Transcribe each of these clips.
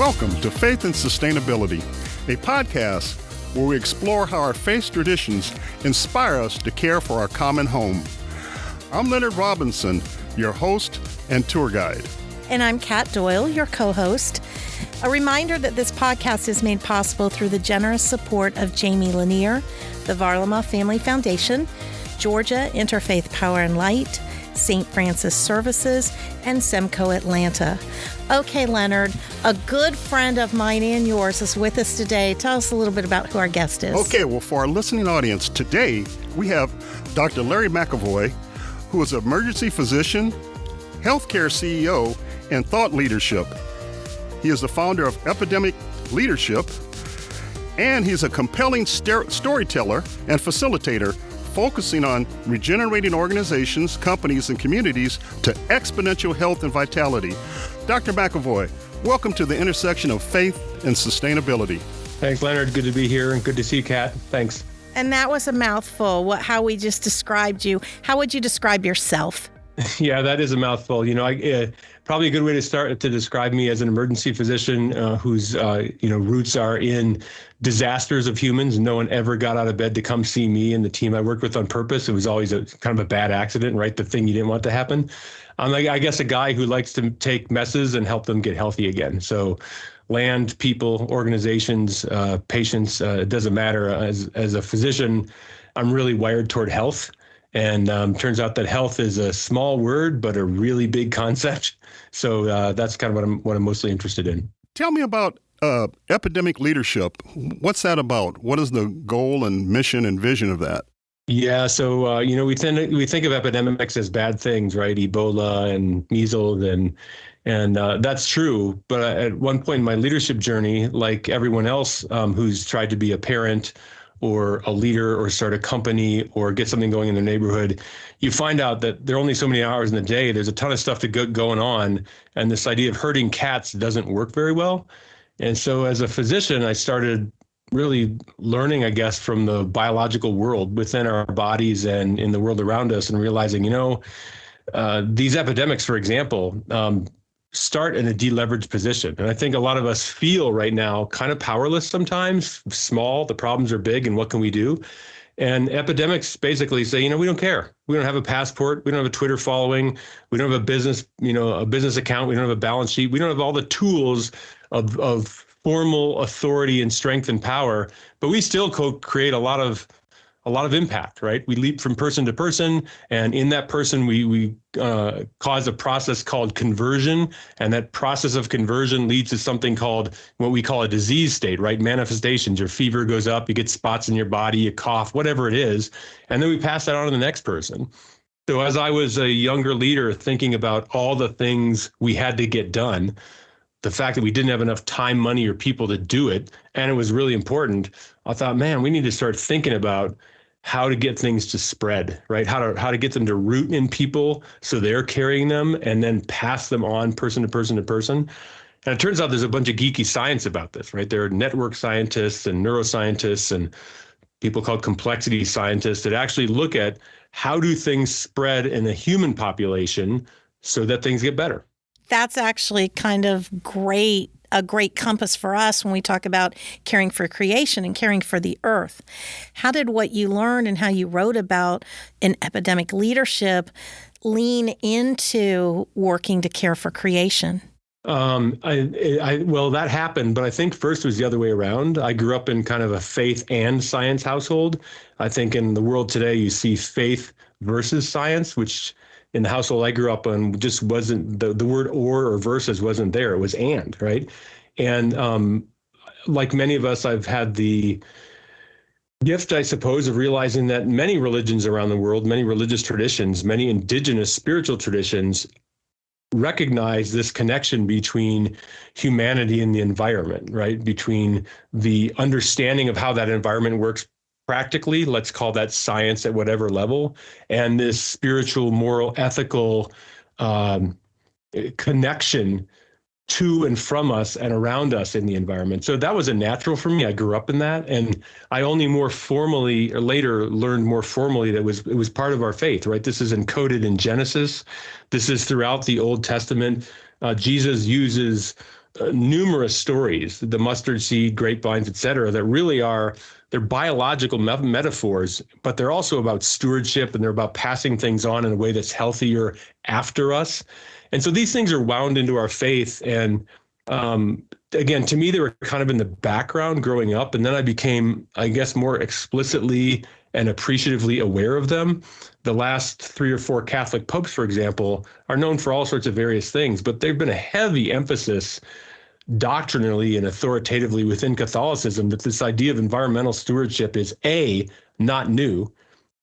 Welcome to Faith and Sustainability, a podcast where we explore how our faith traditions inspire us to care for our common home. I'm Leonard Robinson, your host and tour guide. And I'm Kat Doyle, your co-host. A reminder that this podcast is made possible through the generous support of Jamie Lanier, the Varlama Family Foundation, Georgia Interfaith Power and Light, St. Francis Services, and Semco Atlanta. Okay, Leonard, a good friend of mine and yours is with us today. Tell us a little bit about who our guest is. Okay, well, for our listening audience, today we have Dr. Larry McEvoy, who is an emergency physician, healthcare CEO, and thought leadership. He is the founder of Epidemic Leadership, and he's a compelling storyteller and facilitator focusing on regenerating organizations, companies, and communities to exponential health and vitality. Dr. McEvoy, welcome to the intersection of faith and sustainability. Thanks, Leonard. Good to be here and good to see you, Kat. Thanks. And that was a mouthful, how we just described you. How would you describe yourself? Yeah, that is a mouthful. Probably a good way to start to describe me as an emergency physician whose roots are in disasters of humans. No one ever got out of bed to come see me and the team I worked with on purpose. It was always kind of a bad accident, right? The thing you didn't want to happen. I'm I guess a guy who likes to take messes and help them get healthy again. So land, people, organizations, patients, it doesn't matter. As a physician, I'm really wired toward health. And turns out that health is a small word, but a really big concept. So that's kind of what I'm mostly interested in. Tell me about Epidemic Leadership. What's that about? What is the goal and mission and vision of that? Yeah, so we think of epidemics as bad things, right? Ebola and measles, and that's true. But at one point in my leadership journey, like everyone else who's tried to be a parent or a leader or start a company or get something going in their neighborhood, you find out that there are only so many hours in the day. There's a ton of stuff going on. And this idea of herding cats doesn't work very well. And so as a physician, I started really learning, I guess, from the biological world within our bodies and in the world around us and realizing, these epidemics, for example, start in a deleveraged position. And I think a lot of us feel right now kind of powerless sometimes, small, the problems are big, and what can we do? And epidemics basically say, we don't care. We don't have a passport. We don't have a Twitter following. We don't have a business account. We don't have a balance sheet. We don't have all the tools of formal authority and strength and power, but we still create a lot of impact, right? We leap from person to person, and in that person, we cause a process called conversion, and that process of conversion leads to something called what we call a disease state, right? Manifestations. Your fever goes up, you get spots in your body, you cough, whatever it is, and then we pass that on to the next person. So as I was a younger leader thinking about all the things we had to get done, the fact that we didn't have enough time, money, or people to do it, and it was really important, I thought, man, we need to start thinking about how to get things to spread, right? How to get them to root in people so they're carrying them and then pass them on person to person to person. And it turns out there's a bunch of geeky science about this, right? There are network scientists and neuroscientists and people called complexity scientists that actually look at how do things spread in the human population so that things get better. That's actually kind of a great compass for us when we talk about caring for creation and caring for the earth. How did what you learned and how you wrote about in Epidemic Leadership lean into working to care for creation? Well, that happened, but I think first it was the other way around. I grew up in kind of a faith and science household. I think in the world today, you see faith versus science, which in the household I grew up in just wasn't, the word or versus wasn't there. It was and, right? And like many of us, I've had the gift, I suppose, of realizing that many religions around the world, many religious traditions, many indigenous spiritual traditions recognize this connection between humanity and the environment, right? Between the understanding of how that environment works practically, let's call that science at whatever level, and this spiritual, moral, ethical connection to and from us and around us in the environment. So that was a natural for me. I grew up in that, and I only more formally or later learned more formally that it was part of our faith, right? This is encoded in Genesis. This is throughout the Old Testament. Jesus uses numerous stories, the mustard seed, grapevines, et cetera, that really they're biological metaphors, but they're also about stewardship, and they're about passing things on in a way that's healthier after us. And so these things are wound into our faith. And again, to me, they were kind of in the background growing up. And then I became, I guess, more explicitly and appreciatively aware of them. The last 3 or 4 Catholic popes, for example, are known for all sorts of various things, but there's been a heavy emphasis doctrinally and authoritatively within Catholicism that this idea of environmental stewardship is A, not new,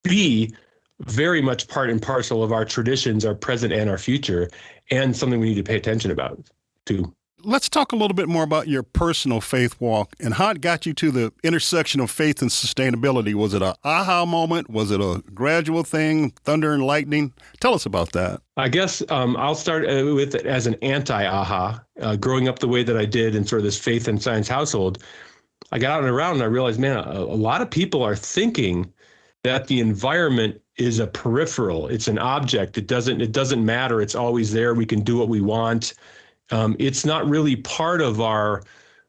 B, very much part and parcel of our traditions, our present and our future, and something we need to pay attention about too. Let's talk a little bit more about your personal faith walk and how it got you to the intersection of faith and sustainability. Was it an aha moment? Was it a gradual thing, thunder and lightning? Tell us about that. I guess I'll start with it as an anti-aha. Growing up the way that I did in sort of this faith and science household, I got out and around and I realized, man, a lot of people are thinking that the environment is a peripheral. It's an object. It doesn't matter. It's always there. We can do what we want. It's not really part of our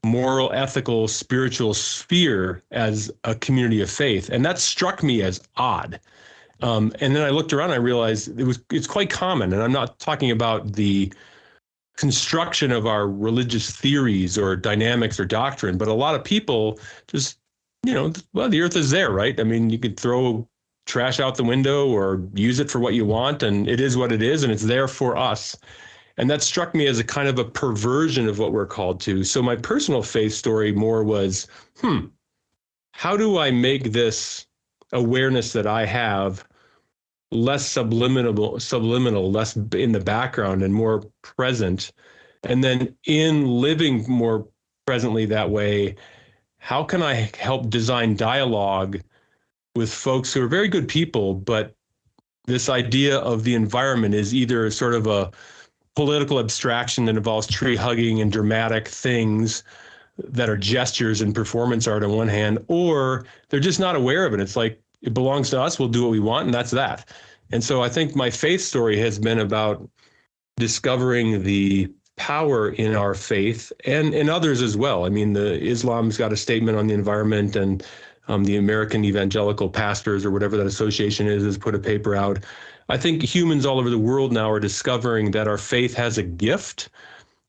moral, ethical, spiritual sphere as a community of faith. And that struck me as odd. And then I looked around and I realized it's quite common. And I'm not talking about the construction of our religious theories or dynamics or doctrine, but a lot of people just, well, the earth is there, right? I mean, you could throw trash out the window or use it for what you want, and it is what it is, and it's there for us. And that struck me as a kind of a perversion of what we're called to. So my personal faith story more was, how do I make this awareness that I have less subliminal, less in the background and more present? And then in living more presently that way, how can I help design dialogue with folks who are very good people, but this idea of the environment is either sort of a political abstraction that involves tree hugging and dramatic things that are gestures and performance art on one hand, or they're just not aware of it. It's like, it belongs to us, we'll do what we want, and that's that. And so I think my faith story has been about discovering the power in our faith and in others as well. I mean, Islam's got a statement on the environment, and the American Evangelical Pastors, or whatever that association is, has put a paper out. I think humans all over the world now are discovering that our faith has a gift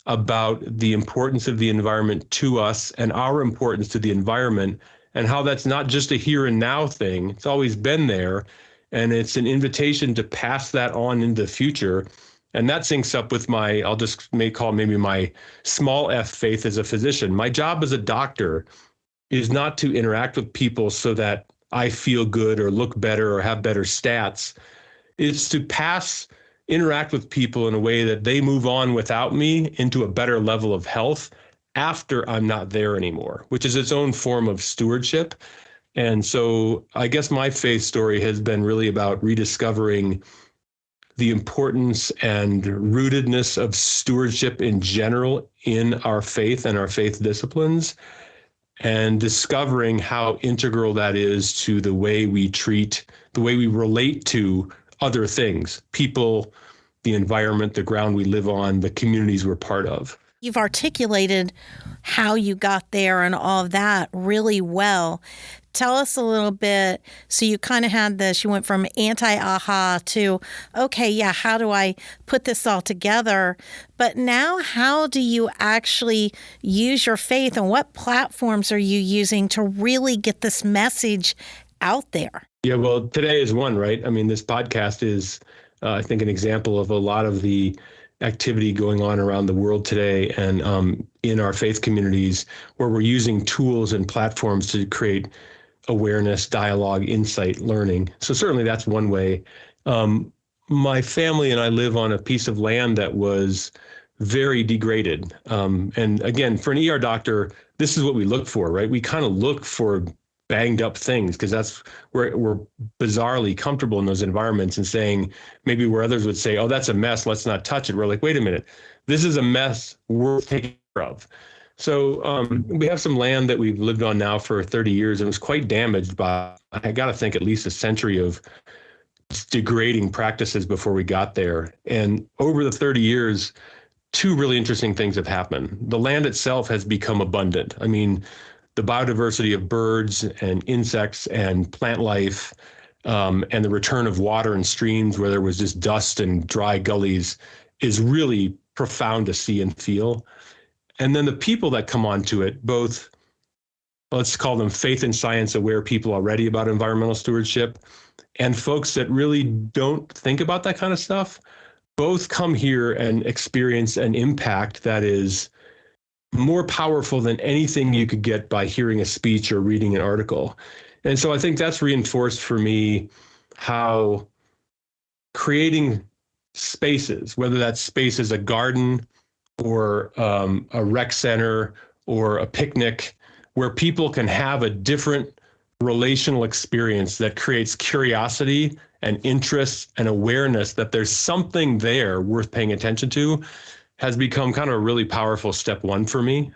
about the importance of the environment to us and our importance to the environment, and how that's not just a here and now thing. It's always been there, and it's an invitation to pass that on into the future. And that syncs up with I'll just call it maybe my small f faith as a physician. My job as a doctor is not to interact with people so that I feel good or look better or have better stats. It's to interact with people in a way that they move on without me into a better level of health after I'm not there anymore, which is its own form of stewardship. And so I guess my faith story has been really about rediscovering the importance and rootedness of stewardship in general in our faith and our faith disciplines, and discovering how integral that is to the way we relate to other things, people, the environment, the ground we live on, the communities we're part of. You've articulated how you got there and all of that really well. Tell us a little bit. So you kind of had this, you went from anti-aha to, okay, yeah, how do I put this all together? But now how do you actually use your faith, and what platforms are you using to really get this message out there? Yeah, well, today is one, right? I mean, this podcast is, I think, an example of a lot of the activity going on around the world today, and in our faith communities, where we're using tools and platforms to create awareness, dialogue, insight, learning. So certainly that's one way. My family and I live on a piece of land that was very degraded. And again, for an ER doctor, this is what we look for, right? We kind of look for banged up things, because that's where we're bizarrely comfortable in those environments, and saying maybe where others would say, oh, that's a mess, let's not touch it. We're like, wait a minute, this is a mess worth taking care of. So we have some land that we've lived on now for 30 years, and it was quite damaged by, I got to think, at least a century of degrading practices before we got there. And over the 30 years, two really interesting things have happened. The land itself has become abundant. I mean, the biodiversity of birds and insects and plant life, and the return of water and streams where there was just dust and dry gullies is really profound to see and feel. And then the people that come onto it, both, let's call them faith and science aware people already about environmental stewardship, and folks that really don't think about that kind of stuff, both come here and experience an impact that is more powerful than anything you could get by hearing a speech or reading an article. And so I think that's reinforced for me how creating spaces, whether that space is a garden or a rec center or a picnic, where people can have a different relational experience that creates curiosity and interest and awareness that there's something there worth paying attention to, has become kind of a really powerful step one for me.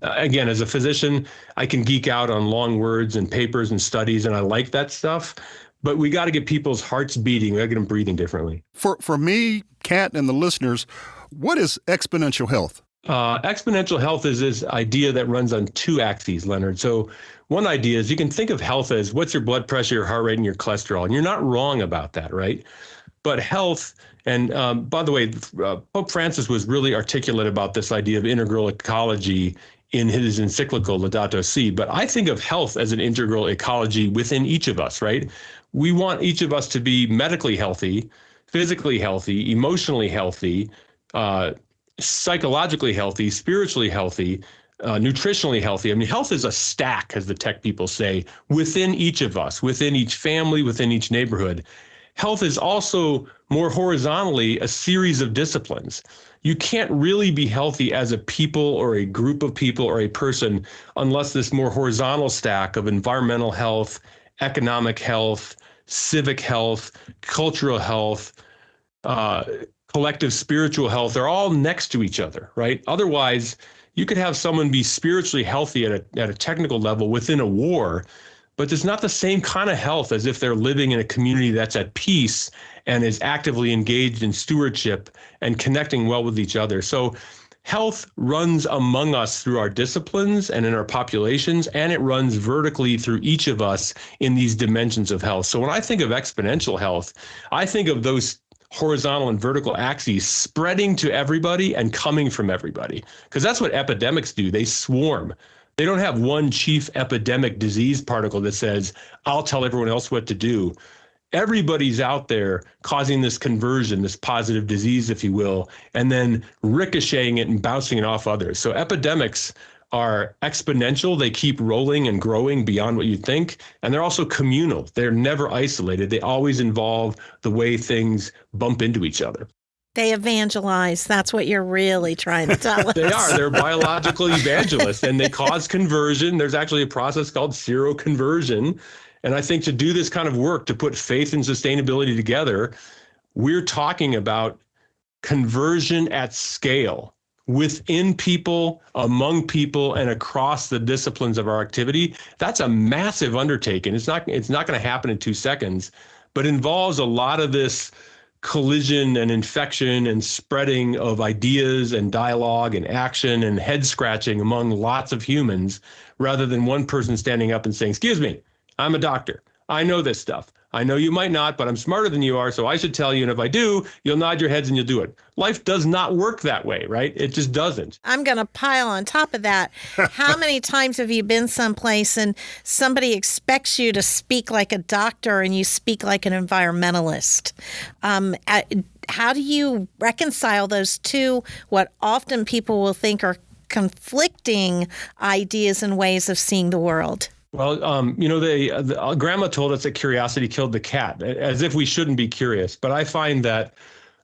Again, as a physician, I can geek out on long words and papers and studies, and I like that stuff. But we got to get people's hearts beating. We got to get them breathing differently. For me, Kat, and the listeners, what is exponential health? Exponential health is this idea that runs on two axes, Leonard. So one idea is you can think of health as what's your blood pressure, your heart rate, and your cholesterol. And you're not wrong about that, right? But health, and by the way, Pope Francis was really articulate about this idea of integral ecology in his encyclical Laudato Si. But I think of health as an integral ecology within each of us, right? We want each of us to be medically healthy, physically healthy, emotionally healthy, psychologically healthy, spiritually healthy, nutritionally healthy. I mean, health is a stack, as the tech people say, within each of us, within each family, within each neighborhood. Health is also more horizontally a series of disciplines. You can't really be healthy as a people or a group of people or a person unless this more horizontal stack of environmental health, economic health, civic health, cultural health, collective spiritual health, they're all next to each other, right? Otherwise, you could have someone be spiritually healthy at a technical level within a war, but it's not the same kind of health as if they're living in a community that's at peace and is actively engaged in stewardship and connecting well with each other. So health runs among us through our disciplines and in our populations, and it runs vertically through each of us in these dimensions of health. So when I think of exponential health, I think of those horizontal and vertical axes spreading to everybody and coming from everybody, because that's what epidemics do. They swarm. They don't have one chief epidemic disease particle that says, I'll tell everyone else what to do. Everybody's out there causing this conversion, this positive disease, if you will, and then ricocheting it and bouncing it off others. So epidemics are exponential. They keep rolling and growing beyond what you think. And they're also communal. They're never isolated. They always involve the way things bump into each other. They evangelize. That's what you're really trying to tell us. They are. They're biological evangelists, and they cause conversion. There's actually a process called seroconversion. And I think to do this kind of work, to put faith and sustainability together, we're talking about conversion at scale within people, among people, and across the disciplines of our activity. That's a massive undertaking. It's not going to happen in 2 seconds, but involves a lot of this collision and infection and spreading of ideas and dialogue and action and head scratching among lots of humans, rather than one person standing up and saying, excuse me, I'm a doctor. I know this stuff. I know you might not, but I'm smarter than you are, so I should tell you. And if I do, you'll nod your heads and you'll do it. Life does not work that way, right? It just doesn't. I'm going to pile on top of that. How many times have you been someplace and somebody expects you to speak like a doctor and you speak like an environmentalist? How do you reconcile those two, what often people will think are conflicting ideas and ways of seeing the world? Well, grandma told us that curiosity killed the cat, as if we shouldn't be curious. But I find that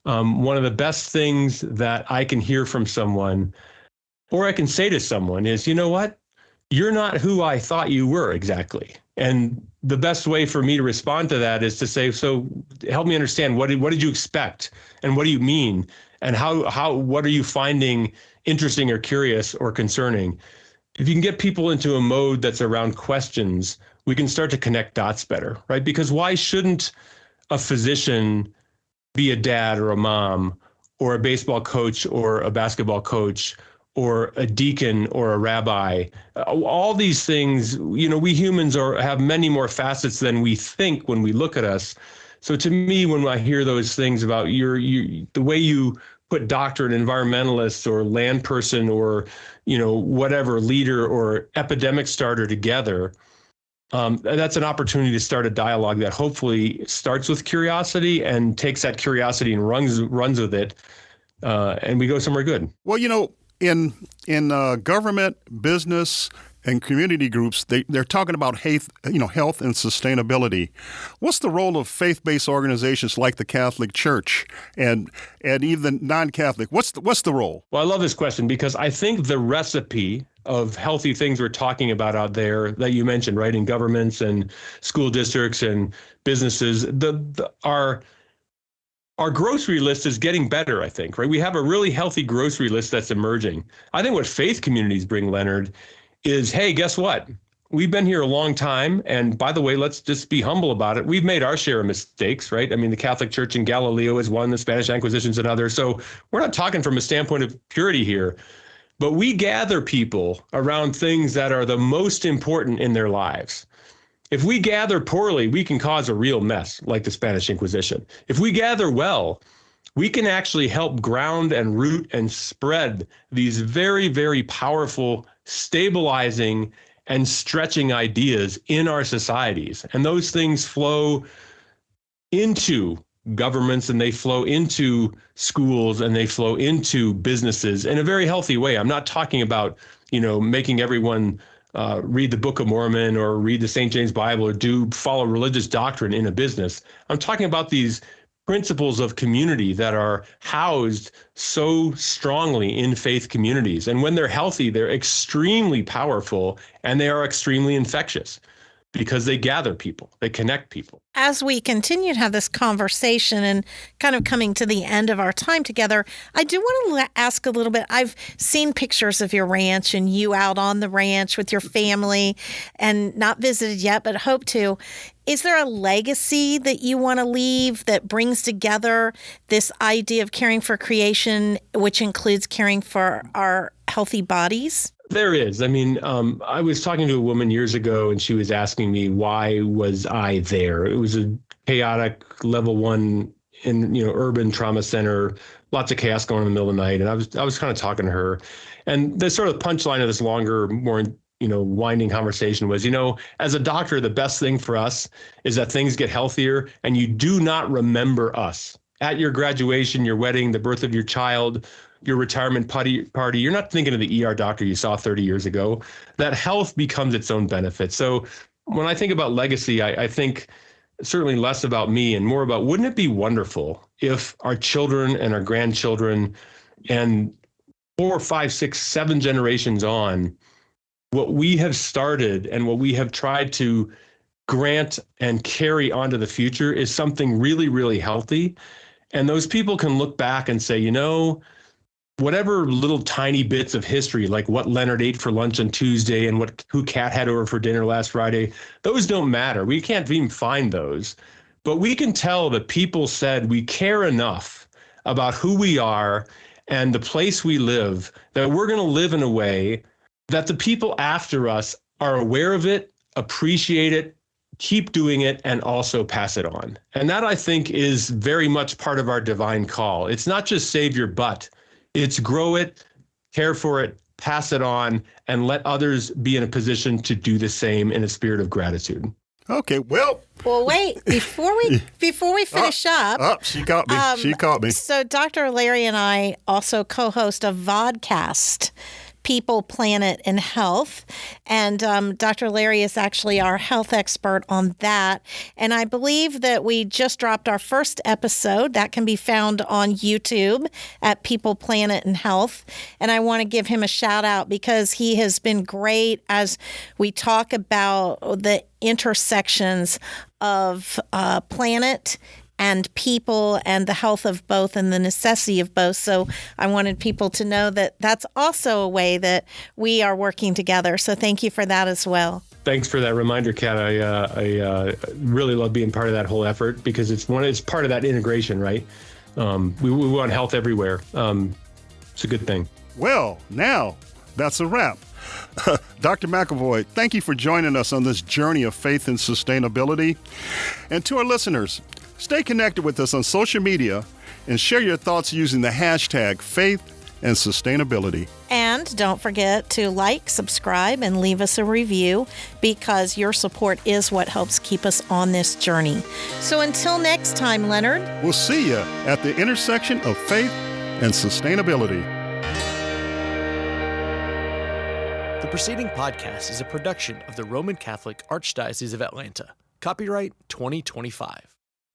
one of the best things that I can hear from someone, or I can say to someone, is, you know what? You're not who I thought you were exactly. And the best way for me to respond to that is to say, so help me understand, what did you expect? And what do you mean? And what are you finding interesting or curious or concerning? If you can get people into a mode that's around questions, we can start to connect dots better, right? Because why shouldn't a physician be a dad or a mom, or a baseball coach or a basketball coach or a deacon or a rabbi. All these things, we humans have many more facets than we think when we look at us. So to me, when I hear those things about the way you put doctor and environmentalist or land person or, whatever leader or epidemic starter together, that's an opportunity to start a dialogue that hopefully starts with curiosity and takes that curiosity and runs with it, and we go somewhere good. Well, in government, business, and community groups, they're talking about health and sustainability. What's the role of faith-based organizations like the Catholic Church and even non-Catholic? What's the role? Well, I love this question because I think the recipe of healthy things we're talking about out there that you mentioned, right, in governments and school districts and businesses, our grocery list is getting better, I think, right? We have a really healthy grocery list that's emerging. I think what faith communities bring, Leonard, is, hey, guess what? We've been here a long time. And by the way, let's just be humble about it. We've made our share of mistakes, right? I mean, the Catholic Church in Galileo is one, the Spanish Inquisition's another. So we're not talking from a standpoint of purity here, but we gather people around things that are the most important in their lives. If we gather poorly, we can cause a real mess like the Spanish Inquisition. If we gather well, we can actually help ground and root and spread these very, very powerful, stabilizing and stretching ideas in our societies. And those things flow into governments and they flow into schools and they flow into businesses in a very healthy way. I'm not talking about, making everyone read the Book of Mormon or read the St. James Bible or follow religious doctrine in a business. I'm talking about these principles of community that are housed so strongly in faith communities. And when they're healthy, they're extremely powerful and they are extremely infectious because they gather people, they connect people. As we continue to have this conversation and kind of coming to the end of our time together, I do want to ask a little bit. I've seen pictures of your ranch and you out on the ranch with your family and not visited yet, but hope to. Is there a legacy that you want to leave that brings together this idea of caring for creation, which includes caring for our healthy bodies? There is. I mean, I was talking to a woman years ago and she was asking me, why was I there? It was a chaotic level 1 in, urban trauma center, lots of chaos going on in the middle of the night. And I was kind of talking to her. And the sort of punchline of this longer, more, winding conversation was, as a doctor, the best thing for us is that things get healthier and you do not remember us. At your graduation, your wedding, the birth of your child, your retirement party, you're not thinking of the ER doctor you saw 30 years ago. That health becomes its own benefit. So when I think about legacy, I think certainly less about me and more about, wouldn't it be wonderful if our children and our grandchildren and 4, 5, 6, 7 generations on, what we have started and what we have tried to grant and carry onto the future is something really, really healthy. And those people can look back and say, whatever little tiny bits of history, like what Leonard ate for lunch on Tuesday and who Kat had over for dinner last Friday, those don't matter. We can't even find those. But we can tell that people said we care enough about who we are and the place we live that we're going to live in a way that the people after us are aware of it, appreciate it, keep doing it, and also pass it on. And that, I think, is very much part of our divine call. It's not just save your butt. It's grow it, care for it, pass it on, and let others be in a position to do the same in a spirit of gratitude. Okay, well, wait, before we finish up. She caught me. She caught me. So Dr. Larry and I also co-host a vodcast, People, Planet, and Health. And Dr. Larry is actually our health expert on that. And I believe that we just dropped our first episode. That can be found on YouTube at People, Planet, and Health. And I want to give him a shout out because he has been great as we talk about the intersections of planet and people and the health of both and the necessity of both. So I wanted people to know that that's also a way that we are working together. So thank you for that as well. Thanks for that reminder, Kat. I really love being part of that whole effort because it's part of that integration, right? We want health everywhere. It's a good thing. Well, now that's a wrap. Dr. McEvoy, thank you for joining us on this journey of faith and sustainability. And to our listeners, stay connected with us on social media and share your thoughts using the hashtag faith and sustainability. And don't forget to like, subscribe, and leave us a review, because your support is what helps keep us on this journey. So until next time, Leonard, we'll see you at the intersection of faith and sustainability. The preceding podcast is a production of the Roman Catholic Archdiocese of Atlanta. Copyright 2025.